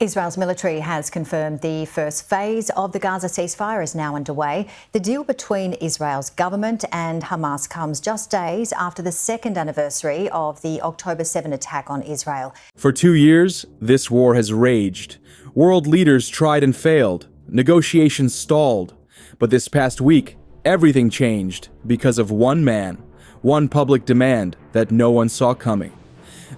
Israel's military has confirmed the first phase of the Gaza ceasefire is now underway. The deal between Israel's government and Hamas comes just days after the second anniversary of the October 7 attack on Israel. For 2 years, this war has raged. World leaders tried and failed. Negotiations stalled. But this past week, everything changed because of one man, one public demand that no one saw coming.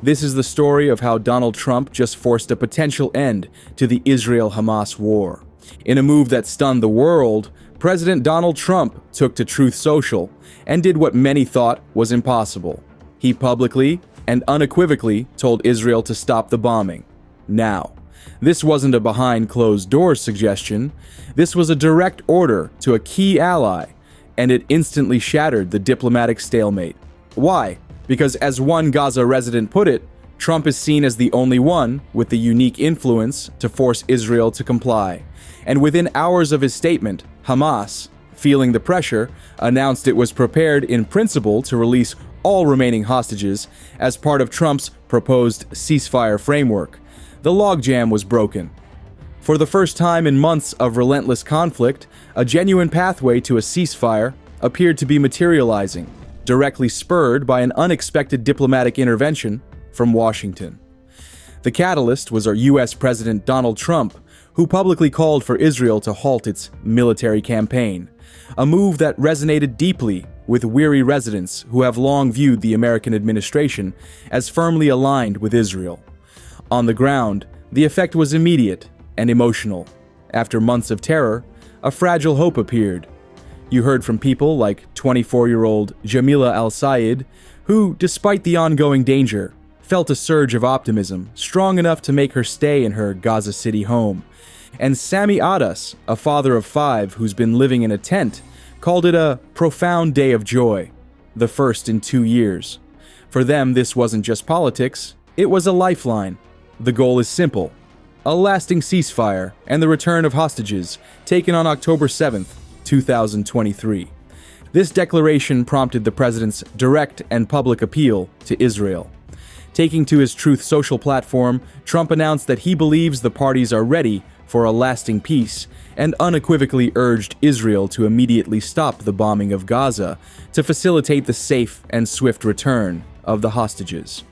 This is the story of how Donald Trump just forced a potential end to the Israel-Hamas war. In a move that stunned the world, President Donald Trump took to Truth Social and did what many thought was impossible. He publicly and unequivocally told Israel to stop the bombing. Now, this wasn't a behind-closed-doors suggestion. This was a direct order to a key ally, and it instantly shattered the diplomatic stalemate. Why? Because as one Gaza resident put it, Trump is seen as the only one with the unique influence to force Israel to comply. And within hours of his statement, Hamas, feeling the pressure, announced it was prepared in principle to release all remaining hostages as part of Trump's proposed ceasefire framework. The logjam was broken. For the first time in months of relentless conflict, a genuine pathway to a ceasefire appeared to be materializing, directly spurred by an unexpected diplomatic intervention from Washington. The catalyst was our U.S. President Donald Trump, who publicly called for Israel to halt its military campaign, a move that resonated deeply with weary residents who have long viewed the American administration as firmly aligned with Israel. On the ground, the effect was immediate and emotional. After months of terror, a fragile hope appeared. You heard from people like 24-year-old Jamila Al-Sayed, who, despite the ongoing danger, felt a surge of optimism strong enough to make her stay in her Gaza City home. And Sami Adas, a father of 5 who's been living in a tent, called it a profound day of joy, the first in 2 years. For them, this wasn't just politics, it was a lifeline. The goal is simple: a lasting ceasefire and the return of hostages taken on October 7th, 2023. This declaration prompted the president's direct and public appeal to Israel. Taking to his Truth Social platform, Trump announced that he believes the parties are ready for a lasting peace and unequivocally urged Israel to immediately stop the bombing of Gaza to facilitate the safe and swift return of the hostages.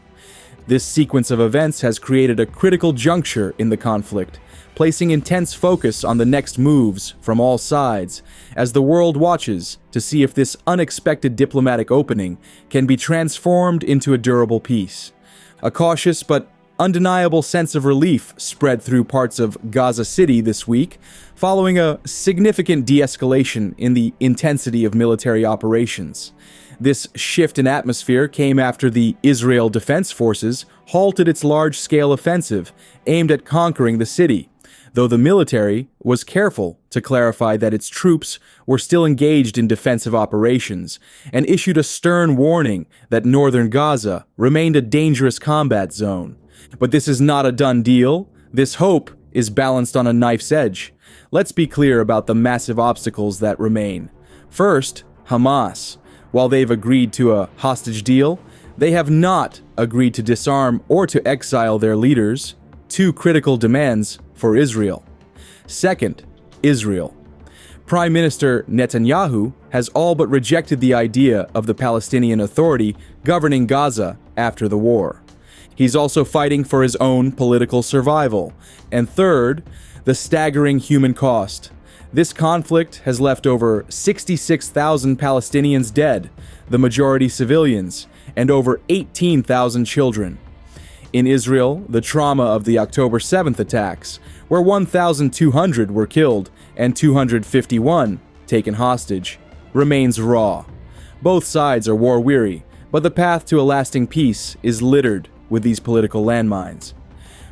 This sequence of events has created a critical juncture in the conflict, placing intense focus on the next moves from all sides as the world watches to see if this unexpected diplomatic opening can be transformed into a durable peace. A cautious but undeniable sense of relief spread through parts of Gaza City this week, following a significant de-escalation in the intensity of military operations. This shift in atmosphere came after the Israel Defense Forces halted its large-scale offensive aimed at conquering the city, though the military was careful to clarify that its troops were still engaged in defensive operations and issued a stern warning that northern Gaza remained a dangerous combat zone. But this is not a done deal. This hope is balanced on a knife's edge. Let's be clear about the massive obstacles that remain. First, Hamas. While they've agreed to a hostage deal, they have not agreed to disarm or to exile their leaders, 2 critical demands for Israel. Second, Israel. Prime Minister Netanyahu has all but rejected the idea of the Palestinian Authority governing Gaza after the war. He's also fighting for his own political survival. And third, the staggering human cost. This conflict has left over 66,000 Palestinians dead, the majority civilians, and over 18,000 children. In Israel, the trauma of the October 7th attacks, where 1,200 were killed and 251 taken hostage, remains raw. Both sides are war-weary, but the path to a lasting peace is littered with these political landmines.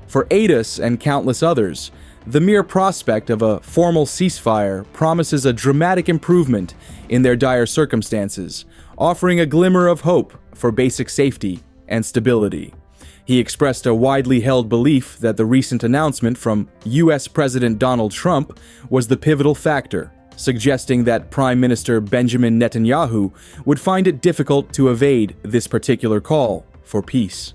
For Adas and countless others, the mere prospect of a formal ceasefire promises a dramatic improvement in their dire circumstances, offering a glimmer of hope for basic safety and stability. He expressed a widely held belief that the recent announcement from U.S. President Donald Trump was the pivotal factor, suggesting that Prime Minister Benjamin Netanyahu would find it difficult to evade this particular call for peace.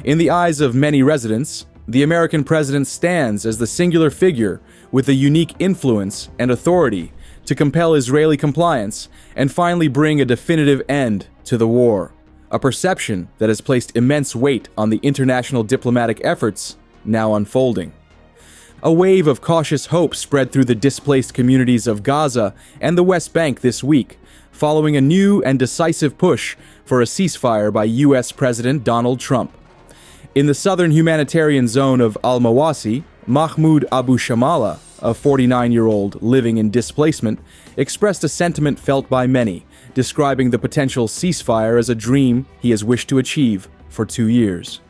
In the eyes of many residents, the American president stands as the singular figure with a unique influence and authority to compel Israeli compliance and finally bring a definitive end to the war, a perception that has placed immense weight on the international diplomatic efforts now unfolding. A wave of cautious hope spread through the displaced communities of Gaza and the West Bank this week, following a new and decisive push for a ceasefire by U.S. President Donald Trump. In the southern humanitarian zone of Al-Mawasi, Mahmoud Abu Shamala, a 49-year-old living in displacement, expressed a sentiment felt by many, describing the potential ceasefire as a dream he has wished to achieve for 2 years.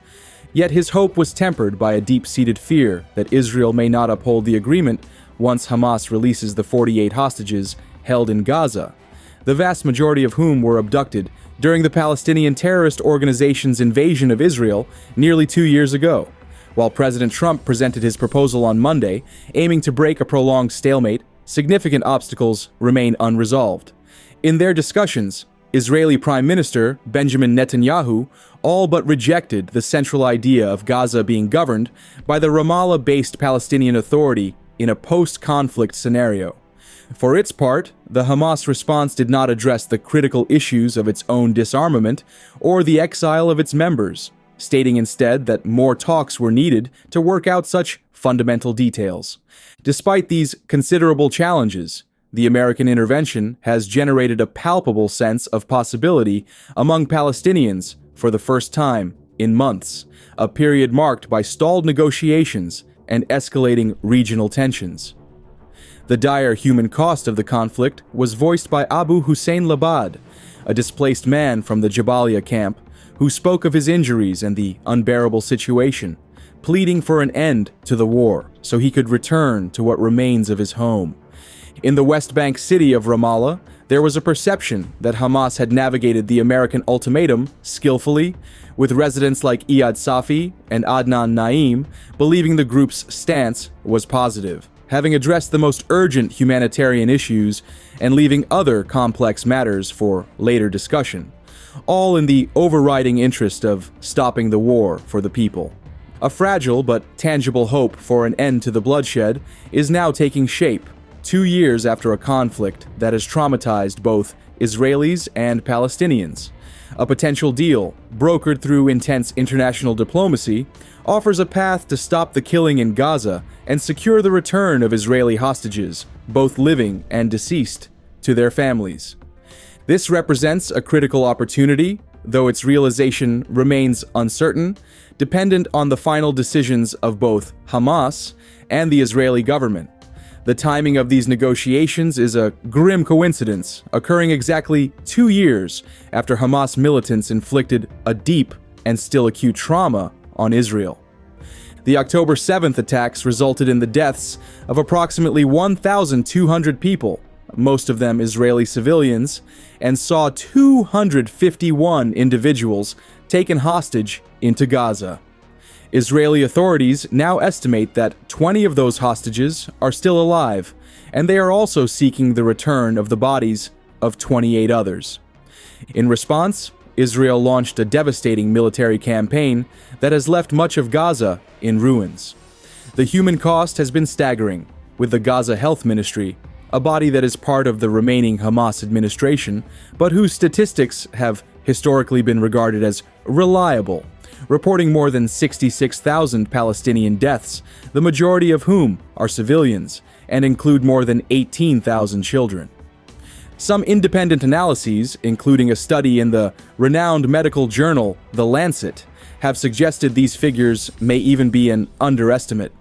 Yet his hope was tempered by a deep-seated fear that Israel may not uphold the agreement once Hamas releases the 48 hostages held in Gaza, the vast majority of whom were abducted during the Palestinian terrorist organization's invasion of Israel nearly 2 years ago. While President Trump presented his proposal on Monday, aiming to break a prolonged stalemate, significant obstacles remain unresolved. In their discussions, Israeli Prime Minister Benjamin Netanyahu all but rejected the central idea of Gaza being governed by the Ramallah-based Palestinian Authority in a post-conflict scenario. For its part, the Hamas response did not address the critical issues of its own disarmament or the exile of its members, stating instead that more talks were needed to work out such fundamental details. Despite these considerable challenges, the American intervention has generated a palpable sense of possibility among Palestinians for the first time in months, a period marked by stalled negotiations and escalating regional tensions. The dire human cost of the conflict was voiced by Abu Hussein Labad, a displaced man from the Jabalia camp, who spoke of his injuries and the unbearable situation, pleading for an end to the war so he could return to what remains of his home. In the West Bank city of Ramallah, there was a perception that Hamas had navigated the American ultimatum skillfully, with residents like Iyad Safi and Adnan Naim believing the group's stance was positive, having addressed the most urgent humanitarian issues and leaving other complex matters for later discussion, all in the overriding interest of stopping the war for the people. A fragile but tangible hope for an end to the bloodshed is now taking shape, 2 years after a conflict that has traumatized both Israelis and Palestinians. A potential deal, brokered through intense international diplomacy, offers a path to stop the killing in Gaza and secure the return of Israeli hostages, both living and deceased, to their families. This represents a critical opportunity, though its realization remains uncertain, dependent on the final decisions of both Hamas and the Israeli government. The timing of these negotiations is a grim coincidence, occurring exactly 2 years after Hamas militants inflicted a deep and still acute trauma on Israel. The October 7th attacks resulted in the deaths of approximately 1,200 people, most of them Israeli civilians, and saw 251 individuals taken hostage into Gaza. Israeli authorities now estimate that 20 of those hostages are still alive, and they are also seeking the return of the bodies of 28 others. In response, Israel launched a devastating military campaign that has left much of Gaza in ruins. The human cost has been staggering, with the Gaza Health Ministry, a body that is part of the remaining Hamas administration, but whose statistics have historically been regarded as reliable, reporting more than 66,000 Palestinian deaths, the majority of whom are civilians, and include more than 18,000 children. Some independent analyses, including a study in the renowned medical journal The Lancet, have suggested these figures may even be an underestimate.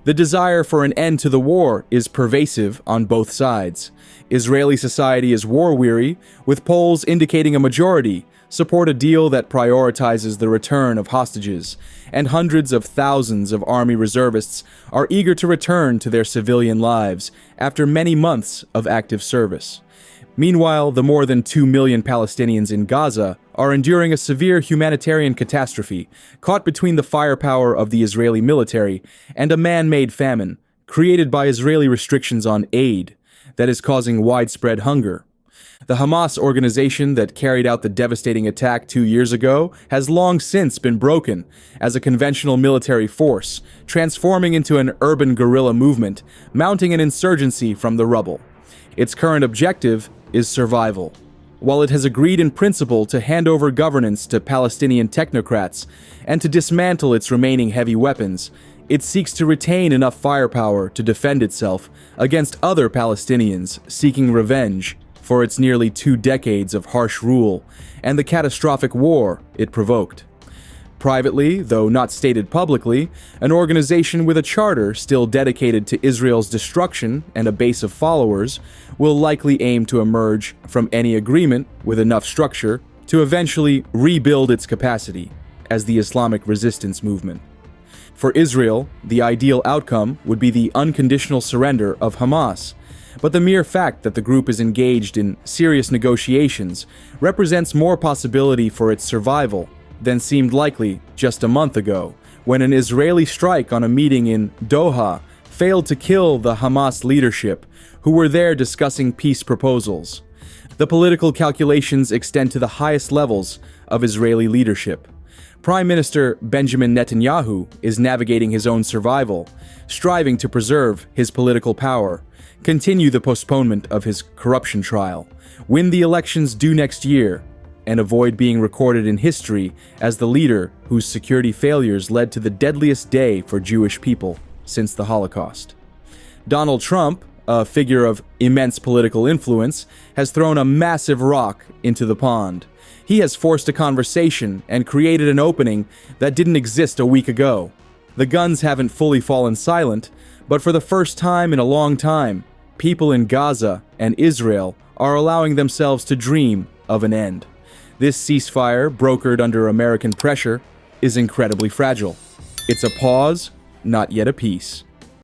The desire for an end to the war is pervasive on both sides. Israeli society is war-weary, with polls indicating a majority support a deal that prioritizes the return of hostages, and hundreds of thousands of army reservists are eager to return to their civilian lives after many months of active service. Meanwhile, the more than 2 million Palestinians in Gaza are enduring a severe humanitarian catastrophe, caught between the firepower of the Israeli military and a man-made famine created by Israeli restrictions on aid that is causing widespread hunger. The Hamas organization that carried out the devastating attack 2 years ago has long since been broken as a conventional military force, transforming into an urban guerrilla movement, mounting an insurgency from the rubble. Its current objective is survival. While it has agreed in principle to hand over governance to Palestinian technocrats and to dismantle its remaining heavy weapons, it seeks to retain enough firepower to defend itself against other Palestinians seeking revenge for its nearly 2 decades of harsh rule and the catastrophic war it provoked. Privately, though not stated publicly, an organization with a charter still dedicated to Israel's destruction and a base of followers will likely aim to emerge from any agreement with enough structure to eventually rebuild its capacity as the Islamic resistance movement. For Israel, the ideal outcome would be the unconditional surrender of Hamas, but the mere fact that the group is engaged in serious negotiations represents more possibility for its survival than seemed likely just a month ago, when an Israeli strike on a meeting in Doha failed to kill the Hamas leadership, who were there discussing peace proposals. The political calculations extend to the highest levels of Israeli leadership. Prime Minister Benjamin Netanyahu is navigating his own survival, striving to preserve his political power, continue the postponement of his corruption trial, win the elections due next year, and avoid being recorded in history as the leader whose security failures led to the deadliest day for Jewish people since the Holocaust. Donald Trump, a figure of immense political influence, has thrown a massive rock into the pond. He has forced a conversation and created an opening that didn't exist a week ago. The guns haven't fully fallen silent, but for the first time in a long time, people in Gaza and Israel are allowing themselves to dream of an end. This ceasefire, brokered under American pressure, is incredibly fragile. It's a pause, not yet a peace.